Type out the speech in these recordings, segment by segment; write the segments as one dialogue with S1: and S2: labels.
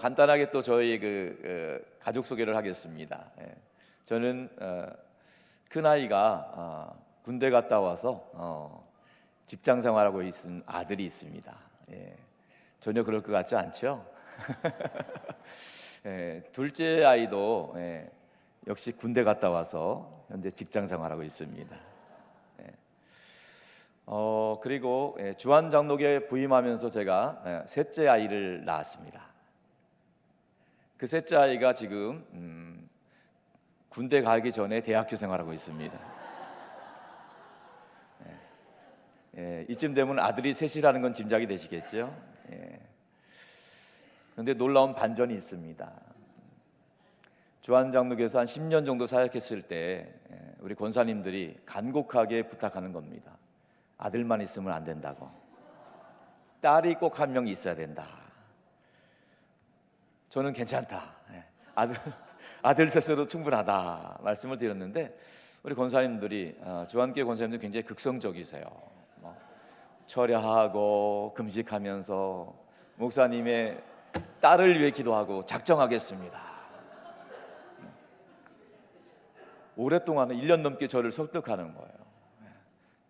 S1: 간단하게 또 저희 가족 소개를 하겠습니다. 저는 큰 아이가 군대 갔다 와서 직장 생활하고 있는 아들이 있습니다. 전혀 그럴 것 같지 않죠? 둘째 아이도 역시 군대 갔다 와서 현재 직장 생활하고 있습니다. 그리고 주한 장로교에 부임하면서 제가 셋째 아이를 낳았습니다. 그 셋째 아이가 지금 군대 가기 전에 대학교 생활하고 있습니다. 이쯤 되면 아들이 셋이라는 건 짐작이 되시겠죠? 그런데 놀라운 반전이 있습니다. 주한 장로교에서 한 10년 정도 사역했을 때 우리 권사님들이 간곡하게 부탁하는 겁니다. 아들만 있으면 안 된다고. 딸이 꼭 한 명 있어야 된다. 저는 괜찮다. 아들 셋으로 충분하다 말씀을 드렸는데 우리 권사님들이 주한교회 권사님들 굉장히 극성적이세요. 철야하고 금식하면서 목사님의 딸을 위해 기도하고 작정하겠습니다. 오랫동안 1년 넘게 저를 설득하는 거예요.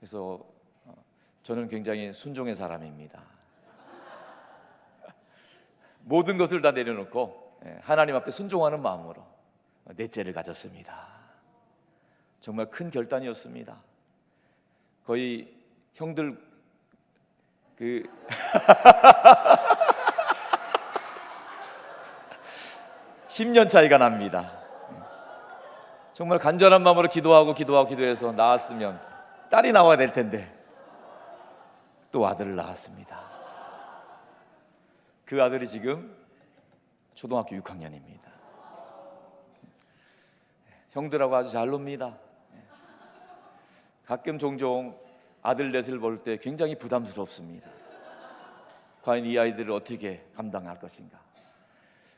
S1: 그래서 저는 굉장히 순종의 사람입니다. 모든 것을 다 내려놓고 하나님 앞에 순종하는 마음으로 넷째를 가졌습니다. 정말 큰 결단이었습니다. 거의 형들 10년 차이가 납니다. 정말 간절한 마음으로 기도해서 낳았으면 딸이 나와야 될 텐데 또 아들을 낳았습니다. 그 아들이 지금 초등학교 6학년입니다. 형들하고 아주 잘 놉니다. 가끔 종종 아들 넷을 볼 때 굉장히 부담스럽습니다. 과연 이 아이들을 어떻게 감당할 것인가.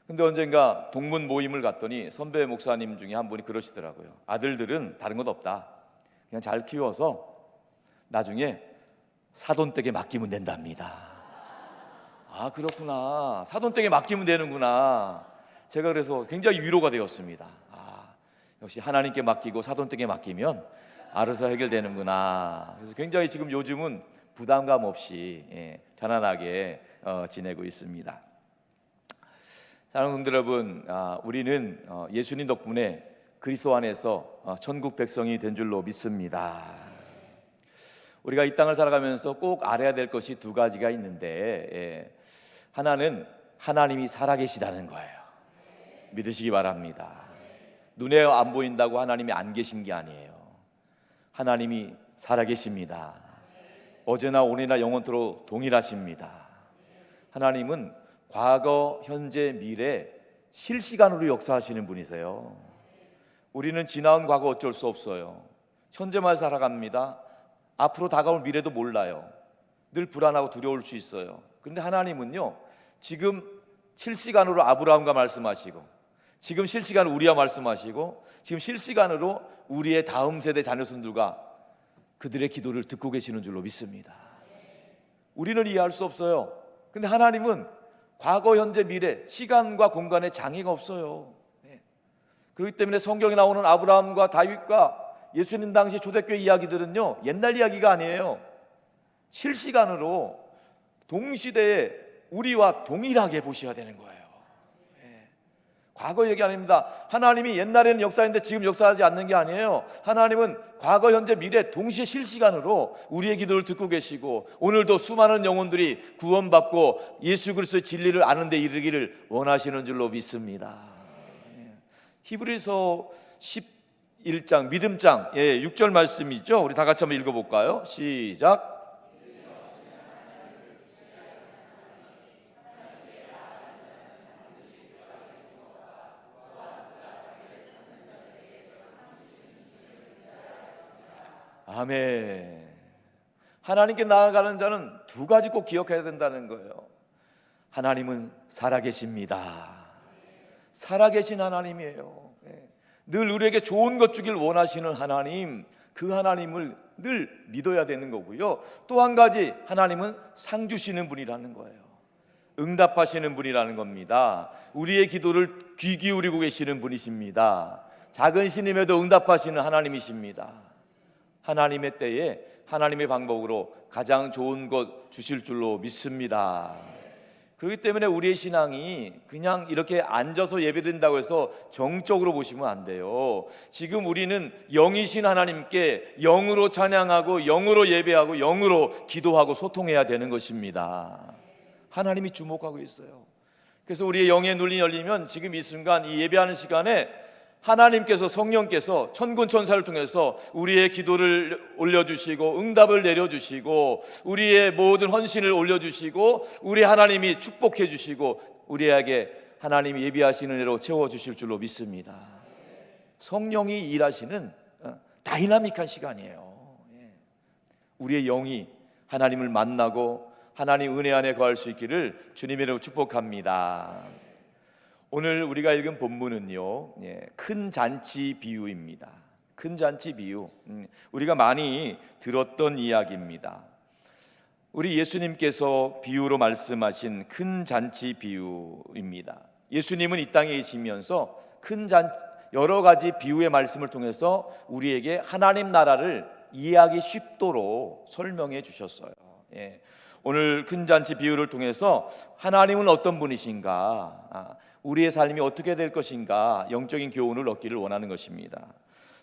S1: 근데 언젠가 동문 모임을 갔더니 선배 목사님 중에 한 분이 그러시더라고요. 아들들은 다른 것 없다. 그냥 잘 키워서 나중에 사돈댁에 맡기면 된답니다. 아, 그렇구나. 사돈댁에 맡기면 되는구나. 제가 그래서 굉장히 위로가 되었습니다. 역시 하나님께 맡기고 사돈댁에 맡기면 알아서 해결되는구나. 그래서 굉장히 지금 요즘은 부담감 없이 편안하게 지내고 있습니다. 사랑하는 분들 여러분, 우리는 예수님 덕분에 그리스도 안에서 천국 백성이 된 줄로 믿습니다. 우리가 이 땅을 살아가면서 꼭 알아야 될 것이 두 가지가 있는데 하나는 하나님이 살아계시다는 거예요. 믿으시기 바랍니다. 눈에 안 보인다고 하나님이 안 계신 게 아니에요. 하나님이 살아계십니다. 어제나 오늘이나 영원토록 동일하십니다. 하나님은 과거, 현재, 미래 실시간으로 역사하시는 분이세요. 우리는 지나온 과거 어쩔 수 없어요. 현재만 살아갑니다. 앞으로 다가올 미래도 몰라요. 늘 불안하고 두려울 수 있어요. 그런데 하나님은요, 지금 실시간으로 아브라함과 말씀하시고, 지금 실시간으로 우리와 말씀하시고, 지금 실시간으로 우리의 다음 세대 자녀손들과 그들의 기도를 듣고 계시는 줄로 믿습니다. 우리는 이해할 수 없어요. 그런데 하나님은 과거, 현재, 미래, 시간과 공간에 장애가 없어요. 그렇기 때문에 성경에 나오는 아브라함과 다윗과 예수님 당시 초대교회 이야기들은요, 옛날 이야기가 아니에요. 실시간으로 동시대에 우리와 동일하게 보셔야 되는 거예요. 과거 얘기 아닙니다. 하나님이 옛날에는 역사했는데 지금 역사하지 않는 게 아니에요. 하나님은 과거, 현재, 미래 동시에 실시간으로 우리의 기도를 듣고 계시고, 오늘도 수많은 영혼들이 구원받고 예수 그리스도의 진리를 아는 데 이르기를 원하시는 줄로 믿습니다. 히브리서 11장 믿음장 6절 말씀이죠. 우리 다 같이 한번 읽어볼까요? 시작. 아멘. 하나님께 나아가는 자는 두 가지 꼭 기억해야 된다는 거예요. 하나님은 살아계십니다. 살아계신 하나님이에요. 늘 우리에게 좋은 것 주길 원하시는 하나님, 그 하나님을 늘 믿어야 되는 거고요. 또 한 가지, 하나님은 상 주시는 분이라는 거예요. 응답하시는 분이라는 겁니다. 우리의 기도를 귀 기울이고 계시는 분이십니다. 작은 신임에도 응답하시는 하나님이십니다. 하나님의 때에 하나님의 방법으로 가장 좋은 것 주실 줄로 믿습니다. 그렇기 때문에 우리의 신앙이 그냥 이렇게 앉아서 예배드린다고 해서 정적으로 보시면 안 돼요. 지금 우리는 영이신 하나님께 영으로 찬양하고 영으로 예배하고 영으로 기도하고 소통해야 되는 것입니다. 하나님이 주목하고 있어요. 그래서 우리의 영의 눈이 열리면 지금 이 순간 이 예배하는 시간에 하나님께서, 성령께서 천군 천사를 통해서 우리의 기도를 올려주시고 응답을 내려주시고 우리의 모든 헌신을 올려주시고 우리 하나님이 축복해 주시고 우리에게 하나님이 예비하시는 은혜로 채워주실 줄로 믿습니다. 성령이 일하시는 다이나믹한 시간이에요. 우리의 영이 하나님을 만나고 하나님 은혜 안에 거할 수 있기를 주님의 이름으로 축복합니다. 오늘 우리가 읽은 본문은요, 큰 잔치 비유입니다. 큰 잔치 비유, 우리가 많이 들었던 이야기입니다. 우리 예수님께서 비유로 말씀하신 큰 잔치 비유입니다. 예수님은 이 땅에 계시면서 여러 가지 비유의 말씀을 통해서 우리에게 하나님 나라를 이해하기 쉽도록 설명해 주셨어요. 오늘 큰 잔치 비유를 통해서 하나님은 어떤 분이신가, 우리의 삶이 어떻게 될 것인가 영적인 교훈을 얻기를 원하는 것입니다.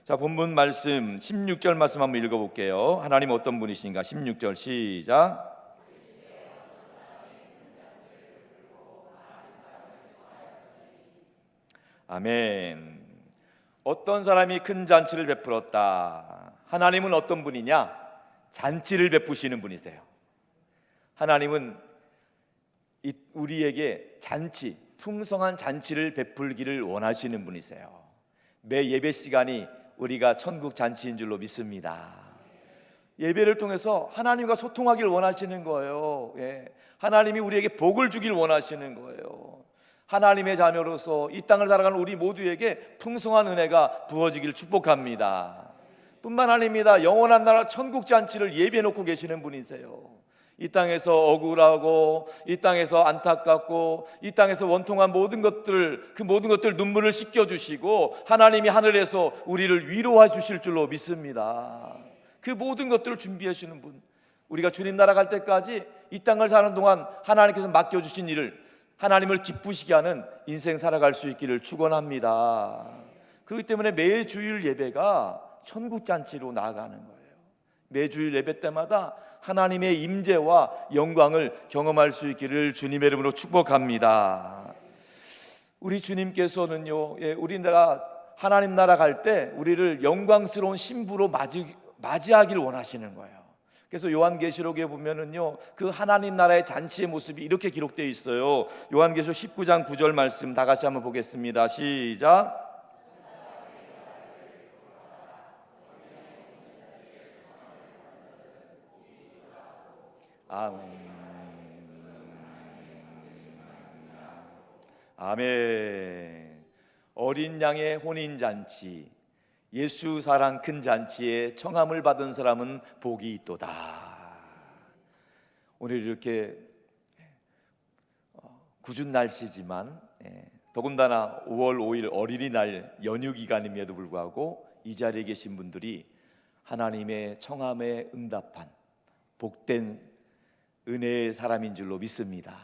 S1: 자, 본문 말씀 16절 말씀 한번 읽어볼게요. 하나님 어떤 분이신가? 16절 시작. 아멘. 어떤 사람이 큰 잔치를 베풀었다. 하나님은 어떤 분이냐? 잔치를 베푸시는 분이세요. 하나님은 우리에게 잔치, 풍성한 잔치를 베풀기를 원하시는 분이세요. 매 예배 시간이 우리가 천국 잔치인 줄로 믿습니다. 예배를 통해서 하나님과 소통하길 원하시는 거예요. 하나님이 우리에게 복을 주길 원하시는 거예요. 하나님의 자녀로서 이 땅을 살아가는 우리 모두에게 풍성한 은혜가 부어지길 축복합니다. 뿐만 아닙니다. 영원한 나라 천국 잔치를 예비해 놓고 계시는 분이세요. 이 땅에서 억울하고 이 땅에서 안타깝고 이 땅에서 원통한 모든 것들, 그 모든 것들 눈물을 씻겨주시고 하나님이 하늘에서 우리를 위로해 주실 줄로 믿습니다. 그 모든 것들을 준비해 주시는 분, 우리가 주님 나라 갈 때까지 이 땅을 사는 동안 하나님께서 맡겨주신 일을 하나님을 기쁘시게 하는 인생 살아갈 수 있기를 축원합니다. 그렇기 때문에 매주일 예배가 천국잔치로 나아가는 거예요. 매주일 예배 때마다 하나님의 임재와 영광을 경험할 수 있기를 주님의 이름으로 축복합니다. 우리 주님께서는요, 우리나라 하나님 나라 갈 때 우리를 영광스러운 신부로 맞이하기를 원하시는 거예요. 그래서 요한계시록에 보면은요, 그 하나님 나라의 잔치의 모습이 이렇게 기록되어 있어요. 요한계시록 19장 9절 말씀 다 같이 한번 보겠습니다. 시작. 아멘. 어린 양의 혼인잔치, 예수 사랑 큰 잔치에 청함을 받은 사람은 복이 있도다. 오늘 이렇게 궂은 날씨지만 더군다나 5월 5일 어린이날 연휴 기간임에도 불구하고 이 자리에 계신 분들이 하나님의 청함에 응답한 복된 은혜의 사람인 줄로 믿습니다.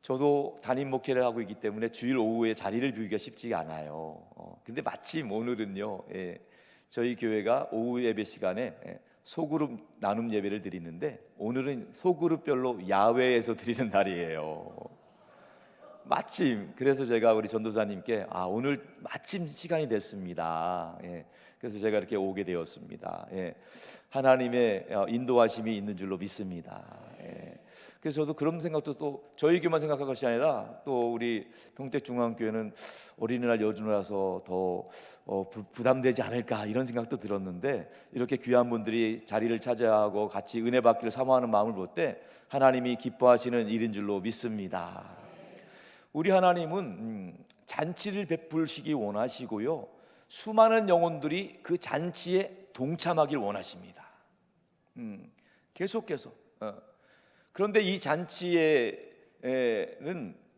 S1: 저도 담임 목회를 하고 있기 때문에 주일 오후에 자리를 비우기가 쉽지가 않아요. 근데 마침 오늘은요, 저희 교회가 오후 예배 시간에 소그룹 나눔 예배를 드리는데 오늘은 소그룹별로 야외에서 드리는 날이에요. 마침 그래서 제가 우리 전도사님께 오늘 마침 시간이 됐습니다. 그래서 제가 이렇게 오게 되었습니다. 하나님의 인도하심이 있는 줄로 믿습니다. 그래서 저도 그런 생각도 또 저희 교만 생각할 것이 아니라 또 우리 평택중앙교회는 어린이날 연휴라서 더 부담되지 않을까 이런 생각도 들었는데 이렇게 귀한 분들이 자리를 차지하고 같이 은혜 받기를 사모하는 마음을 볼 때 하나님이 기뻐하시는 일인 줄로 믿습니다. 우리 하나님은 잔치를 베풀시기 원하시고요, 수많은 영혼들이 그 잔치에 동참하길 원하십니다. 계속해서 그런데 이 잔치에는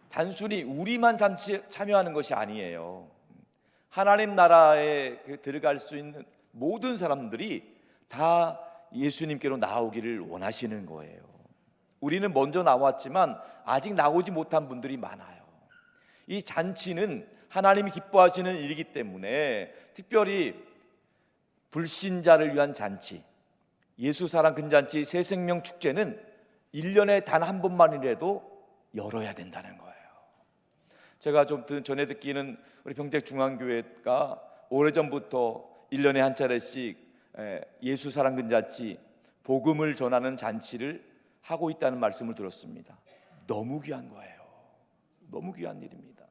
S1: 단순히 우리만 잔치에 참여하는 것이 아니에요. 하나님 나라에 들어갈 수 있는 모든 사람들이 다 예수님께로 나오기를 원하시는 거예요. 우리는 먼저 나왔지만 아직 나오지 못한 분들이 많아요. 이 잔치는 하나님이 기뻐하시는 일이기 때문에 특별히 불신자를 위한 잔치, 예수 사랑 근잔치 새생명 축제는 1년에 단 한 번만이라도 열어야 된다는 거예요. 제가 좀 전에 듣기는 우리 평택중앙교회가 오래전부터 1년에 한 차례씩 예수 사랑 근잔치, 복음을 전하는 잔치를 하고 있다는 말씀을 들었습니다. 너무 귀한 거예요. 너무 귀한 일입니다.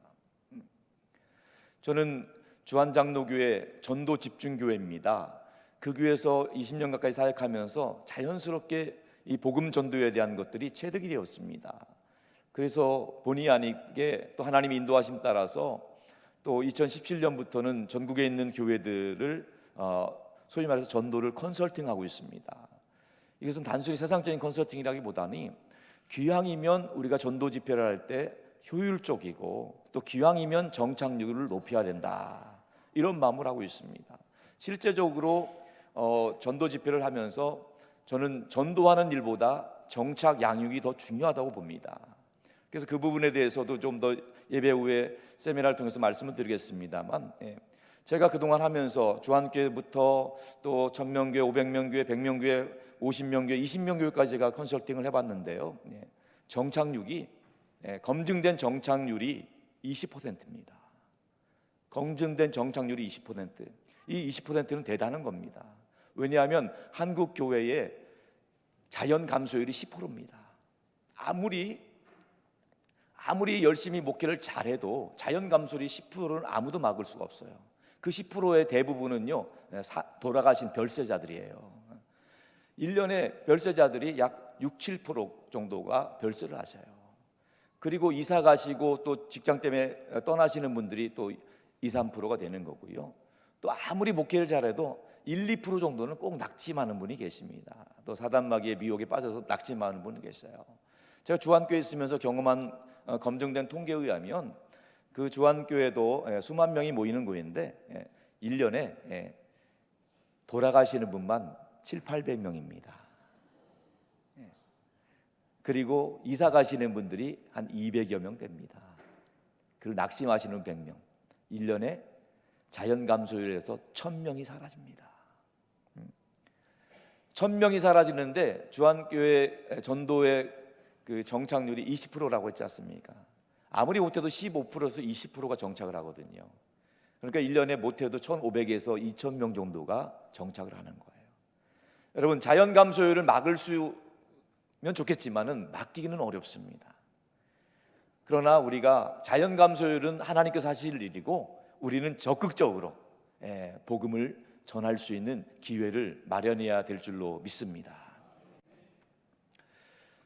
S1: 저는 주한장로교회 전도 집중교회입니다. 그 교회에서 20년 가까이 사역하면서 자연스럽게 이 복음 전도에 대한 것들이 체득이 되었습니다. 그래서 본의 아니게 또 하나님의 인도하심 따라서 또 2017년부터는 전국에 있는 교회들을 소위 말해서 전도를 컨설팅하고 있습니다. 이것은 단순히 세상적인 컨설팅이라기보다는 기왕이면 우리가 전도 집회를 할 때 효율적이고 또 기왕이면 정착률을 높여야 된다, 이런 마음을 하고 있습니다. 실제적으로 전도 집회를 하면서 저는 전도하는 일보다 정착 양육이 더 중요하다고 봅니다. 그래서 그 부분에 대해서도 좀 더 예배 후에 세미나를 통해서 말씀을 드리겠습니다만, 제가 그동안 하면서 주한교회부터 또 1000명교회, 500명교회, 100명교회, 50명교회, 20명교회까지 제가 컨설팅을 해봤는데요, 정착률이 검증된 정착률이 20%입니다. 검증된 정착률이 20%. 이 20%는 대단한 겁니다. 왜냐하면 한국 교회의 자연 감소율이 10%입니다. 아무리 열심히 목회를 잘해도 자연 감소율이 10%는 아무도 막을 수가 없어요. 그 10%의 대부분은요, 돌아가신 별세자들이에요. 1년에 별세자들이 약 6, 7% 정도가 별세를 하셔요. 그리고 이사 가시고 또 직장 때문에 떠나시는 분들이 또 2, 3%가 되는 거고요. 또 아무리 목회를 잘해도 1, 2% 정도는 꼭 낙심하는 분이 계십니다. 또 사단마귀의 미혹에 빠져서 낙심하는 분이 계셔요. 제가 주한교회에 있으면서 경험한 검증된 통계에 의하면 그 주한교회도 수만 명이 모이는 교회인데 1년에 돌아가시는 분만 7, 800명입니다. 그리고 이사 가시는 분들이 한 200여 명 됩니다. 그리고 낙심하시는 100명. 1년에 자연 감소율에서 1000명이 사라집니다. 1000명이 사라지는데 주한교회 전도의 그 정착률이 20%라고 했지 않습니까? 아무리 못해도 15%에서 20%가 정착을 하거든요. 그러니까 1년에 못해도 1500에서 2000명 정도가 정착을 하는 거예요. 여러분, 자연 감소율을 막을 수면 좋겠지만은 막기는 어렵습니다. 그러나 우리가 자연 감소율은 하나님께서 하실 일이고 우리는 적극적으로 복음을 전할 수 있는 기회를 마련해야 될 줄로 믿습니다.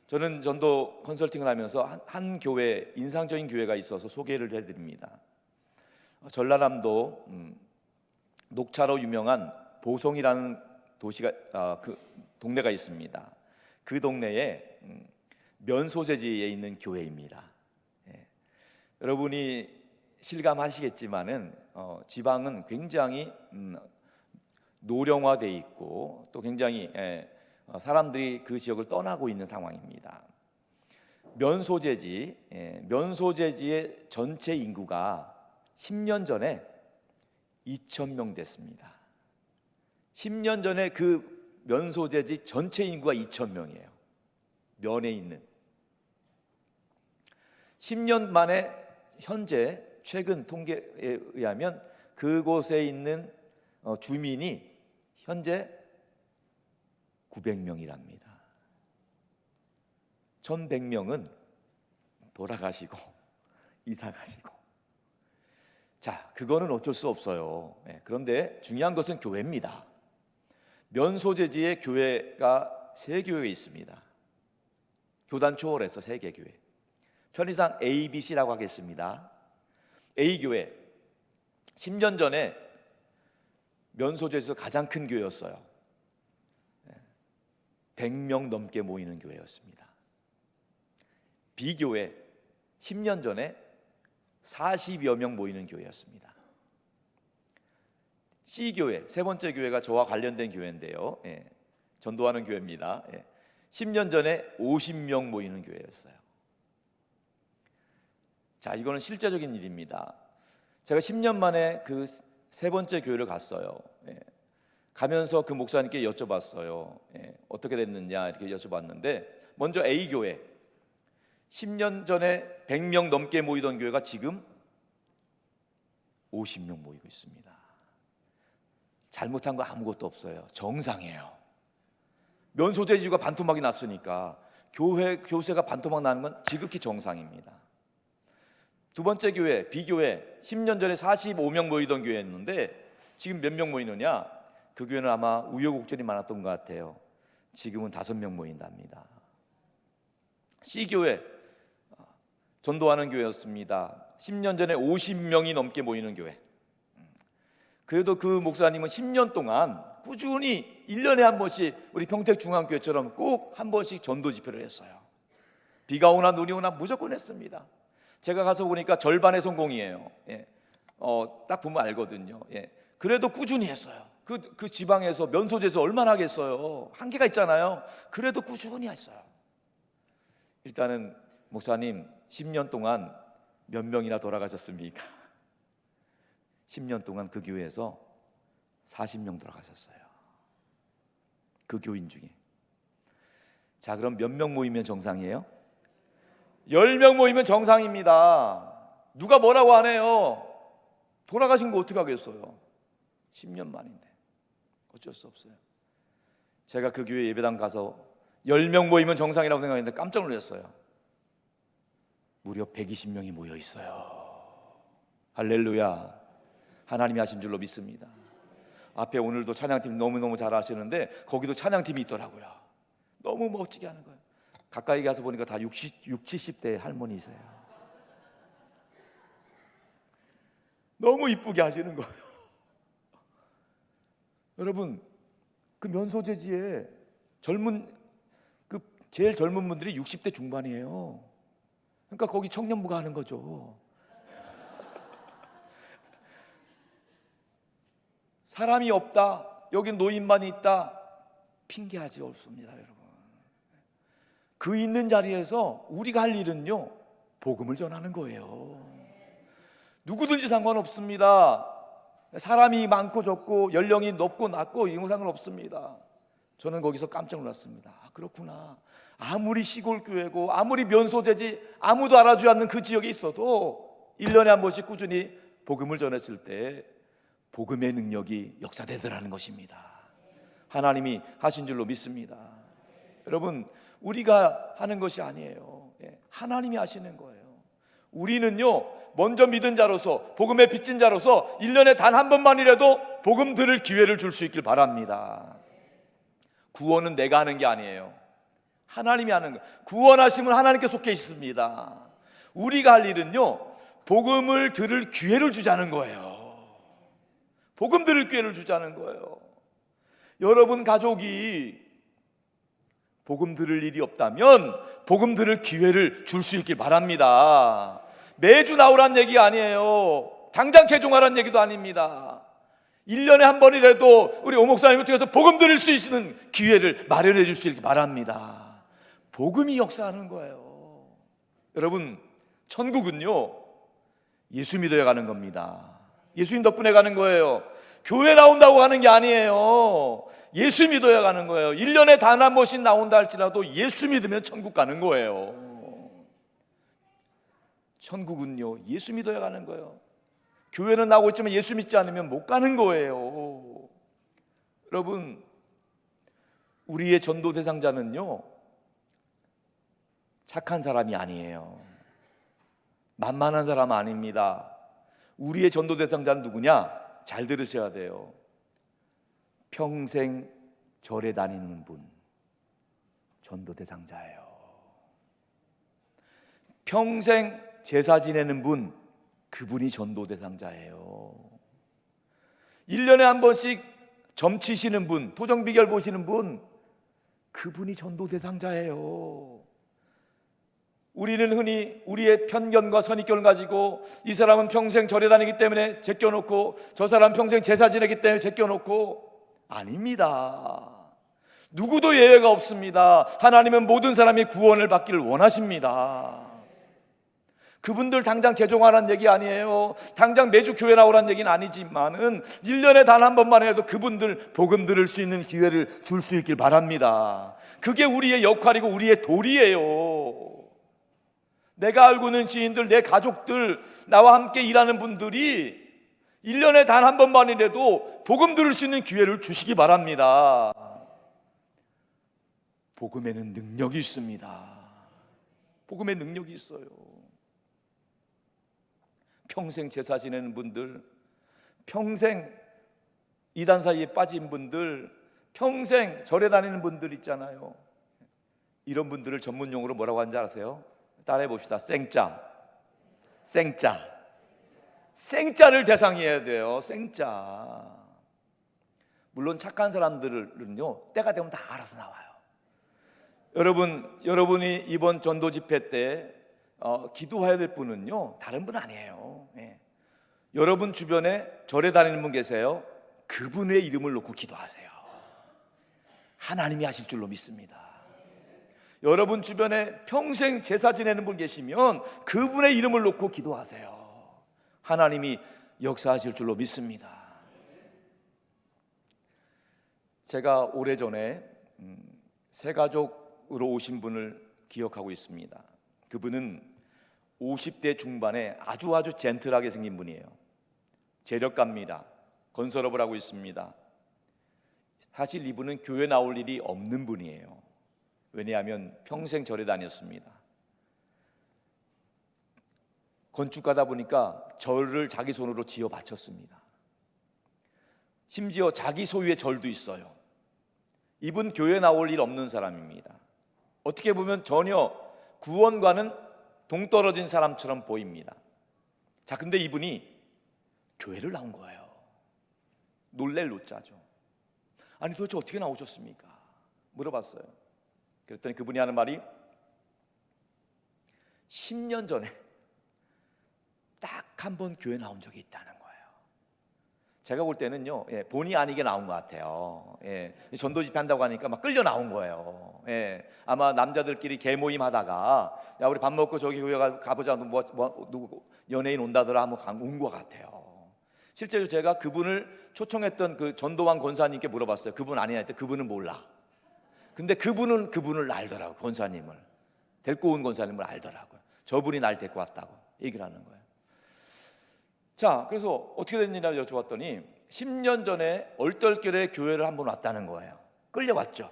S1: 저는 전도 컨설팅을 하면서 한 교회, 인상적인 교회가 있어서 소개를 해드립니다. 전라남도 녹차로 유명한 보성이라는 도시가 그 동네가 있습니다. 그 동네에 면소재지에 있는 교회입니다. 여러분이 실감하시겠지만은 지방은 굉장히 노령화돼 있고 또 굉장히 사람들이 그 지역을 떠나고 있는 상황입니다. 면소재지의 전체 인구가 10년 전에 2,000명 됐습니다. 10년 전에 그 면소재지 전체 인구가 2,000명이에요. 면에 있는 10년 만에 현재 최근 통계에 의하면 그곳에 있는 주민이 현재 900명이랍니다. 1,100명은 돌아가시고 이사 가시고. 자, 그거는 어쩔 수 없어요. 그런데 중요한 것은 교회입니다. 면소재지에 교회가 3교회 있습니다. 교단 초월해서 3개 교회. 편의상 A, B, C라고 하겠습니다. A교회 10년 전에 면소재에서 가장 큰 교회였어요. 100명 넘게 모이는 교회였습니다. B교회 10년 전에 40여 명 모이는 교회였습니다. C교회, 세 번째 교회가 저와 관련된 교회인데요. 전도하는 교회입니다. 10년 전에 50명 모이는 교회였어요. 자, 이거는 실제적인 일입니다. 제가 10년 만에 그 세 번째 교회를 갔어요. 가면서 그 목사님께 여쭤봤어요. 어떻게 됐느냐 이렇게 여쭤봤는데, 먼저 A교회 10년 전에 100명 넘게 모이던 교회가 지금 50명 모이고 있습니다. 잘못한 거 아무것도 없어요. 정상이에요. 면소재지가 반토막이 났으니까 교세가 반토막 나는 건 지극히 정상입니다. 두 번째 교회, B교회 10년 전에 45명 모이던 교회였는데 지금 몇 명 모이느냐? 그 교회는 아마 우여곡절이 많았던 것 같아요. 지금은 5명 모인답니다. C교회, 전도하는 교회였습니다. 10년 전에 50명이 넘게 모이는 교회. 그래도 그 목사님은 10년 동안 꾸준히 1년에 한 번씩 우리 평택중앙교회처럼 꼭 한 번씩 전도 집회를 했어요. 비가 오나 눈이 오나 무조건 했습니다. 제가 가서 보니까 절반의 성공이에요. 딱 보면 알거든요. 그래도 꾸준히 했어요. 그 지방에서 면소재에서 얼마나 하겠어요. 한계가 있잖아요. 그래도 꾸준히 했어요. 일단은 목사님 10년 동안 몇 명이나 돌아가셨습니까? 10년 동안 그 교회에서 40명 돌아가셨어요. 그 교인 중에. 자, 그럼 몇 명 모이면 정상이에요? 10명 모이면 정상입니다. 누가 뭐라고 안 해요. 돌아가신 거 어떻게 하겠어요? 10년 만인데 어쩔 수 없어요. 제가 그 교회 예배당 가서 10명 모이면 정상이라고 생각했는데 깜짝 놀랐어요. 무려 120명이 모여 있어요. 할렐루야. 하나님이 하신 줄로 믿습니다. 앞에 오늘도 찬양팀 너무너무 잘 하시는데 거기도 찬양팀이 있더라고요. 너무 멋지게 하는 거예요. 가까이 가서 보니까 다 70대 할머니세요. 너무 이쁘게 하시는 거예요. 여러분, 그 면소재지에 제일 젊은 분들이 60대 중반이에요. 그러니까 거기 청년부가 하는 거죠. 사람이 없다, 여긴 노인만 있다, 핑계하지 없습니다. 여러분, 그 있는 자리에서 우리가 할 일은요, 복음을 전하는 거예요. 누구든지 상관없습니다. 사람이 많고 적고 연령이 높고 낮고 이런 상관없습니다. 저는 거기서 깜짝 놀랐습니다. 그렇구나. 아무리 시골 교회고 아무리 면소재지 아무도 알아주지 않는 그 지역에 있어도 1년에 한 번씩 꾸준히 복음을 전했을 때 복음의 능력이 역사되더라는 것입니다. 하나님이 하신 줄로 믿습니다. 여러분, 우리가 하는 것이 아니에요. 하나님이 하시는 거예요. 우리는요, 먼저 믿은 자로서 복음에 빚진 자로서 1년에 단 한 번만이라도 복음 들을 기회를 줄 수 있길 바랍니다. 구원은 내가 하는 게 아니에요. 하나님이 하는 거예요. 구원하심은 하나님께 속해 있습니다. 우리가 할 일은요, 복음을 들을 기회를 주자는 거예요. 복음 들을 기회를 주자는 거예요. 여러분 가족이 복음 들을 일이 없다면 복음 들을 기회를 줄 수 있길 바랍니다. 매주 나오란 얘기 아니에요. 당장 개종하란 얘기도 아닙니다. 1년에 한 번이라도 우리 오목사님을 통해서 복음 들을 수 있는 기회를 마련해 줄 수 있길 바랍니다. 복음이 역사하는 거예요. 여러분, 천국은요, 예수 믿어야 가는 겁니다. 예수님 덕분에 가는 거예요. 교회 나온다고 가는 게 아니에요. 예수 믿어야 가는 거예요. 1년에 단 한 번씩 나온다 할지라도 예수 믿으면 천국 가는 거예요. 천국은요, 예수 믿어야 가는 거예요. 교회는 나오고 있지만 예수 믿지 않으면 못 가는 거예요. 여러분, 우리의 전도 대상자는요, 착한 사람이 아니에요. 만만한 사람 아닙니다. 우리의 전도 대상자는 누구냐? 잘 들으셔야 돼요. 평생 절에 다니는 분, 전도 대상자예요. 평생 제사 지내는 분, 그분이 전도 대상자예요. 1년에 한 번씩 점치시는 분, 토정비결 보시는 분, 그분이 전도 대상자예요. 우리는 흔히 우리의 편견과 선입견을 가지고 이 사람은 평생 절에 다니기 때문에 제껴놓고 저 사람은 평생 제사 지내기 때문에 제껴놓고, 아닙니다. 누구도 예외가 없습니다. 하나님은 모든 사람이 구원을 받기를 원하십니다. 그분들 당장 개종하라는 얘기 아니에요. 당장 매주 교회 나오라는 얘기는 아니지만은 1년에 단 한 번만 해도 그분들 복음 들을 수 있는 기회를 줄 수 있길 바랍니다. 그게 우리의 역할이고 우리의 도리예요. 내가 알고 있는 지인들, 내 가족들, 나와 함께 일하는 분들이 1년에 단 한 번만이라도 복음 들을 수 있는 기회를 주시기 바랍니다. 복음에는 능력이 있습니다. 복음에 능력이 있어요. 평생 제사 지내는 분들, 평생 이단 사이에 빠진 분들, 평생 절에 다니는 분들 있잖아요. 이런 분들을 전문 용어로 뭐라고 하는지 아세요? 따라해 봅시다. 생짜. 생짜를 대상이어야 돼요. 생짜. 물론 착한 사람들은요, 때가 되면 다 알아서 나와요. 여러분이 이번 전도 집회 때 기도해야 될 분은요, 다른 분 아니에요. 여러분 주변에 절에 다니는 분 계세요? 그분의 이름을 놓고 기도하세요. 하나님이 하실 줄로 믿습니다. 여러분 주변에 평생 제사 지내는 분 계시면 그분의 이름을 놓고 기도하세요. 하나님이 역사하실 줄로 믿습니다. 제가 오래전에 새가족으로 오신 분을 기억하고 있습니다. 그분은 50대 중반에 아주 젠틀하게 생긴 분이에요. 재력가입니다. 건설업을 하고 있습니다. 사실 이분은 교회 나올 일이 없는 분이에요. 왜냐하면 평생 절에 다녔습니다. 건축가다 보니까 절을 자기 손으로 지어 바쳤습니다. 심지어 자기 소유의 절도 있어요. 이분 교회 나올 일 없는 사람입니다. 어떻게 보면 전혀 구원과는 동떨어진 사람처럼 보입니다. 자, 근데 이분이 교회를 나온 거예요. 놀랄 노자죠. 아니 도대체 어떻게 나오셨습니까? 물어봤어요. 그랬더니 그분이 하는 말이 10년 전에 딱 한 번 교회 나온 적이 있다는 거예요. 제가 볼 때는요, 본의 아니게 나온 것 같아요. 전도 집회 한다고 하니까 막 끌려 나온 거예요. 아마 남자들끼리 개모임 하다가 야 우리 밥 먹고 저기 교회 가보자, 누구 연예인 온다더라 하면 온 것 같아요. 실제로 제가 그분을 초청했던 그 전도왕 권사님께 물어봤어요. 그분 아니냐 했더니 그분은 몰라. 근데 그분을 알더라고요. 권사님을 데리고 온 권사님을 알더라고요. 저분이 날 데리고 왔다고 얘기를 하는 거예요. 자, 그래서 어떻게 됐느냐 여쭤봤더니 10년 전에 얼떨결에 교회를 한번 왔다는 거예요. 끌려왔죠.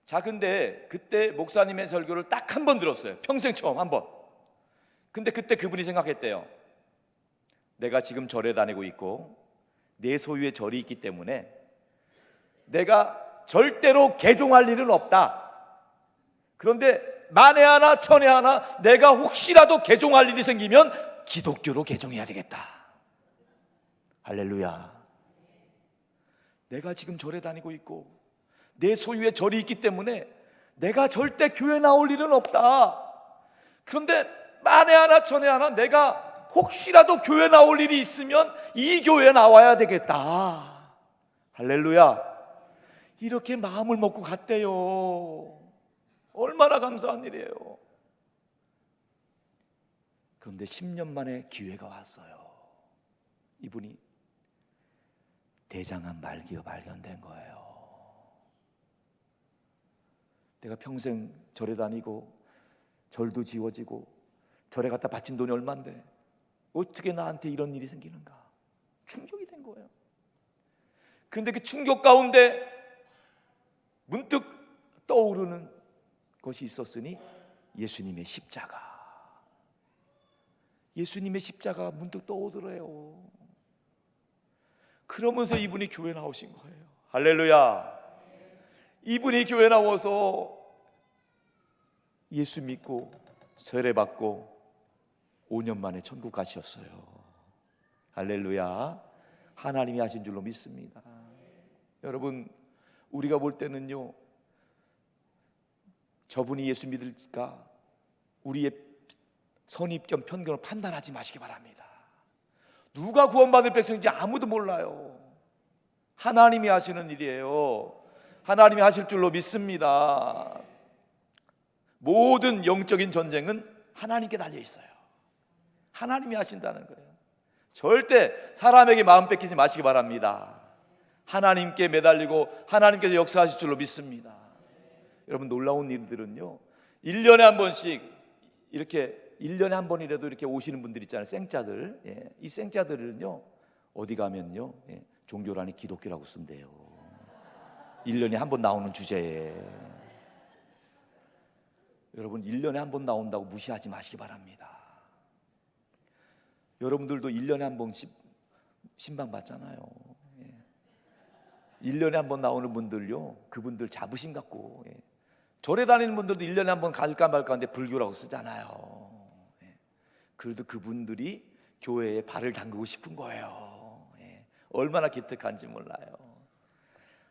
S1: 자, 근데 그때 목사님의 설교를 딱 한 번 들었어요. 평생 처음 한 번. 근데 그때 그분이 생각했대요. 내가 지금 절에 다니고 있고 내 소유의 절이 있기 때문에 내가 절대로 개종할 일은 없다. 그런데 만에 하나 천에 하나 내가 혹시라도 개종할 일이 생기면 기독교로 개종해야 되겠다. 할렐루야. 내가 지금 절에 다니고 있고 내 소유의 절이 있기 때문에 내가 절대 교회 나올 일은 없다. 그런데 만에 하나 천에 하나 내가 혹시라도 교회 나올 일이 있으면 이 교회에 나와야 되겠다. 할렐루야. 이렇게 마음을 먹고 갔대요. 얼마나 감사한 일이에요. 그런데 10년 만에 기회가 왔어요. 이분이 대장암 말기가 발견된 거예요. 내가 평생 절에 다니고 절도 지워지고 절에 갖다 바친 돈이 얼만데 어떻게 나한테 이런 일이 생기는가? 충격이 된 거예요. 그런데 그 충격 가운데 문득 떠오르는 것이 있었으니 예수님의 십자가. 예수님의 십자가 문득 떠오르래요. 그러면서 이분이 교회 나오신 거예요. 할렐루야. 이분이 교회 나와서 예수 믿고 세례받고 5년 만에 천국 가셨어요. 할렐루야. 하나님이 하신 줄로 믿습니다. 여러분, 우리가 볼 때는요, 저분이 예수 믿을까 우리의 선입견 편견을 판단하지 마시기 바랍니다. 누가 구원받을 백성인지 아무도 몰라요. 하나님이 하시는 일이에요. 하나님이 하실 줄로 믿습니다. 모든 영적인 전쟁은 하나님께 달려 있어요. 하나님이 하신다는 거예요. 절대 사람에게 마음 뺏기지 마시기 바랍니다. 하나님께 매달리고 하나님께서 역사하실 줄로 믿습니다. 여러분, 놀라운 일들은요, 1년에 한 번씩 이렇게 1년에 한 번이라도 이렇게 오시는 분들 있잖아요. 생자들. 예, 이 생자들은요, 어디 가면요, 예, 종교란에 기독교라고 쓴대요. 1년에 한 번 나오는 주제에. 여러분, 1년에 한 번 나온다고 무시하지 마시기 바랍니다. 여러분들도 1년에 한 번씩 신방 받잖아요. 예. 1년에 한 번 나오는 분들요, 그분들 자부심 갖고, 예. 절에 다니는 분들도 1년에 한 번 갈까 말까 하는데 불교라고 쓰잖아요. 예. 그래도 그분들이 교회에 발을 담그고 싶은 거예요. 예. 얼마나 기특한지 몰라요.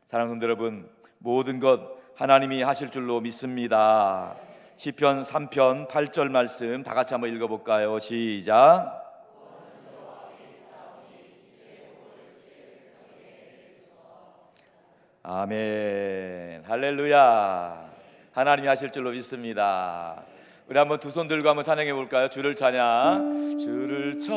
S1: 사랑하는 성도 여러분, 모든 것 하나님이 하실 줄로 믿습니다. 시편 3편 8절 말씀 다 같이 한번 읽어볼까요? 시작. 아멘. 할렐루야. 하나님이 하실 줄로 믿습니다. 우리 한번 두 손 들고 한번 찬양해 볼까요? 주를 찬양. 주를 찬양.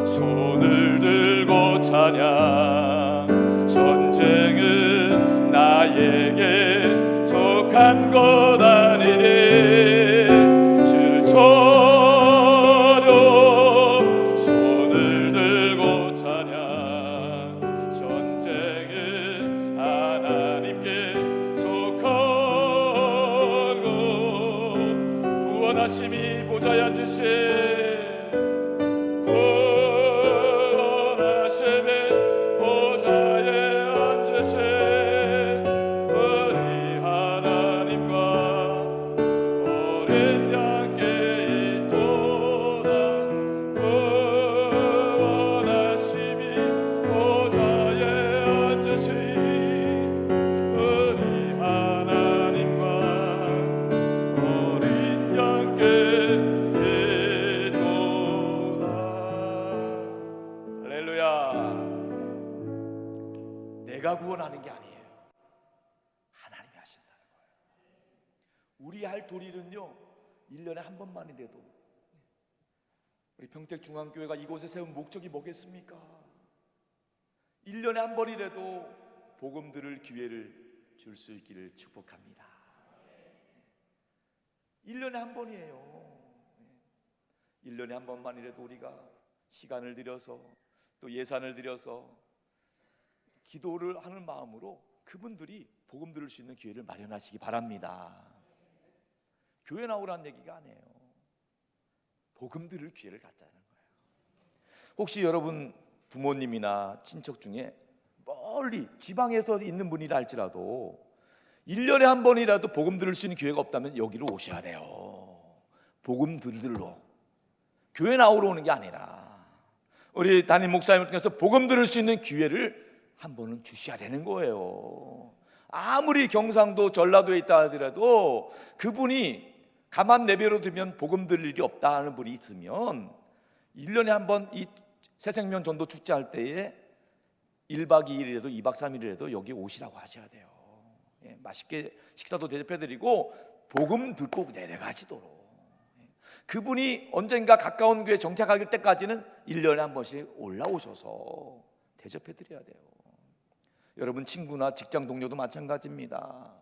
S1: 손을 들고 찬양. 전쟁은 나에게 속한 것 아니니. 주를 찬양. 손을 들고 찬양. 전쟁은 하나님께 속한 것. 구원하심이 보좌에 앉으신 내가 구원하는 게 아니에요. 하나님이 하신다는 거예요. 우리 할 도리는요, 1년에 한 번만이라도. 우리 평택중앙교회가 이곳에 세운 목적이 뭐겠습니까? 1년에 한 번이라도 복음 들을 기회를 줄 수 있기를 축복합니다. 1년에 한 번이에요. 1년에 한 번만이라도 우리가 시간을 들여서 또 예산을 들여서 기도를 하는 마음으로 그분들이 복음 들을 수 있는 기회를 마련하시기 바랍니다. 교회 나오라는 얘기가 아니에요. 복음 들을 기회를 갖자는 거예요. 혹시 여러분 부모님이나 친척 중에 멀리 지방에서 있는 분이라 할지라도 1년에 한 번이라도 복음 들을 수 있는 기회가 없다면 여기로 오셔야 돼요. 복음 들으러. 교회 나오러 오는 게 아니라 우리 담임 목사님을 통해서 복음 들을 수 있는 기회를 한 번은 주셔야 되는 거예요. 아무리 경상도 전라도에 있다 하더라도 그분이 가만 내버려 두면 복음 들을 일이 없다 하는 분이 있으면 1년에 한 번 이 새생명 전도 축제할 때에 1박 2일이라도 2박 3일이라도 여기 오시라고 하셔야 돼요. 예, 맛있게 식사도 대접해드리고 복음 듣고 내려가시도록. 그분이 언젠가 가까운 교회 정착할 때까지는 1년에 한 번씩 올라오셔서 대접해드려야 돼요. 여러분 친구나 직장 동료도 마찬가지입니다.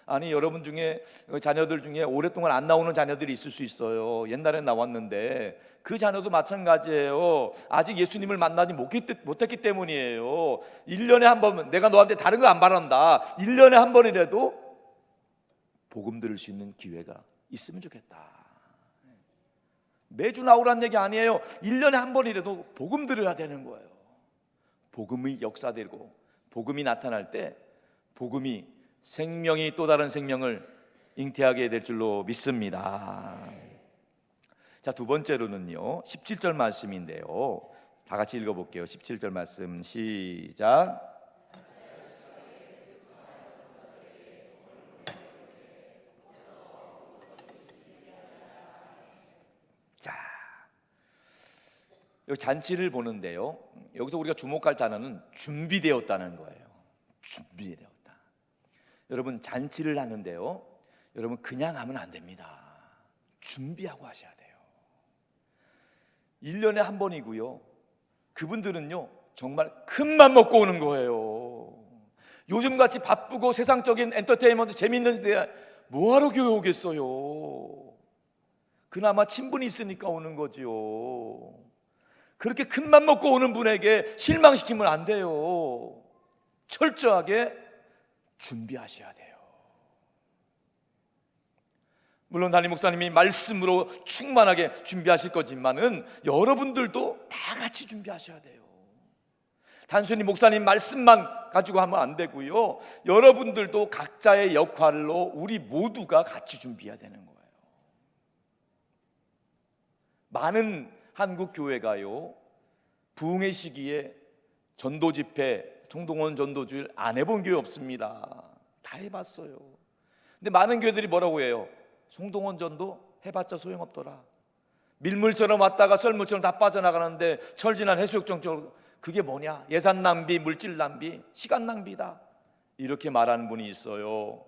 S1: 아니 여러분 중에 자녀들 중에 오랫동안 안 나오는 자녀들이 있을 수 있어요. 옛날엔 나왔는데 그 자녀도 마찬가지예요. 아직 예수님을 만나지 못했기 때문이에요. 1년에 한 번, 내가 너한테 다른 거 안 바란다, 1년에 한 번이라도 복음 들을 수 있는 기회가 있으면 좋겠다. 매주 나오라는 얘기 아니에요. 1년에 한 번이라도 복음 들어야 되는 거예요. 복음이 역사되고 복음이 나타날 때 복음이 생명이 또 다른 생명을 잉태하게 될 줄로 믿습니다. 자, 두 번째로는요 17절 말씀인데요, 다 같이 읽어볼게요. 17절 말씀 시작. 여기 잔치를 보는데요, 여기서 우리가 주목할 단어는 준비되었다는 거예요. 준비되었다. 여러분, 잔치를 하는데요, 여러분 그냥 하면 안 됩니다. 준비하고 하셔야 돼요. 1년에 한 번이고요, 그분들은요 정말 큰맘 먹고 오는 거예요. 요즘같이 바쁘고 세상적인 엔터테인먼트 재밌는데 뭐하러 교회 오겠어요? 그나마 친분이 있으니까 오는 거지요. 그렇게 큰맘 먹고 오는 분에게 실망시키면 안 돼요. 철저하게 준비하셔야 돼요. 물론 담임 목사님이 말씀으로 충만하게 준비하실 거지만은 여러분들도 다 같이 준비하셔야 돼요. 단순히 목사님 말씀만 가지고 하면 안 되고요, 여러분들도 각자의 역할로 우리 모두가 같이 준비해야 되는 거예요. 많은 한국 교회가요, 부흥의 시기에 전도 집회, 총동원 전도주일 안 해본 교회 없습니다. 다 해봤어요. 근데 많은 교회들이 뭐라고 해요? 총동원 전도 해봤자 소용없더라. 밀물처럼 왔다가 썰물처럼 다 빠져나가는데 철진한 해수욕장 쪽으로, 그게 뭐냐? 예산 낭비, 물질 낭비, 시간 낭비다, 이렇게 말하는 분이 있어요.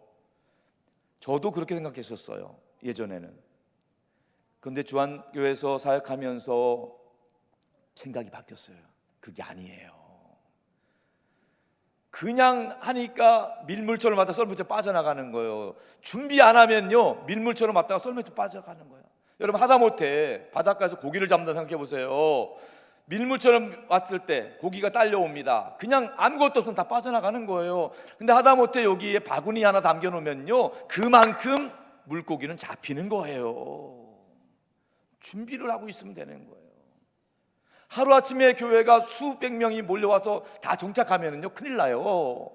S1: 저도 그렇게 생각했었어요, 예전에는. 그런데 주한교회에서 사역하면서 생각이 바뀌었어요. 그게 아니에요. 그냥 하니까 밀물처럼 왔다가 썰물처럼 빠져나가는 거예요. 준비 안 하면요, 밀물처럼 왔다가 썰물처럼 빠져가는 거예요. 여러분, 하다못해 바닷가에서 고기를 잡는다 생각해 보세요. 밀물처럼 왔을 때 고기가 딸려옵니다. 그냥 아무것도 없으면 다 빠져나가는 거예요. 근데 하다못해 여기에 바구니 하나 담겨놓으면요, 그만큼 물고기는 잡히는 거예요. 준비를 하고 있으면 되는 거예요. 하루아침에 교회가 수백 명이 몰려와서 다 정착하면은요, 큰일 나요.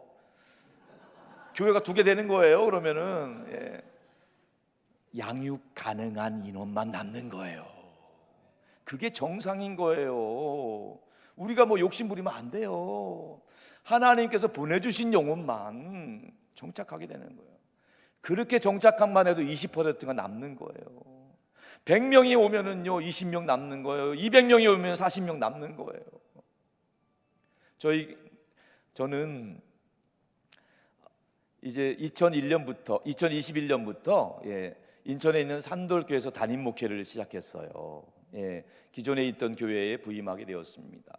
S1: 교회가 2개 되는 거예요. 그러면은 양육 가능한 인원만 남는 거예요. 그게 정상인 거예요. 우리가 뭐 욕심 부리면 안 돼요. 하나님께서 보내주신 영혼만 정착하게 되는 거예요. 그렇게 정착한만 해도 20%가 남는 거예요. 100명이 오면은요 20명 남는 거예요. 200명이 오면 40명 남는 거예요. 저는 이제 2021년부터 인천에 있는 산돌교회에서 담임 목회를 시작했어요. 기존에 있던 교회에 부임하게 되었습니다.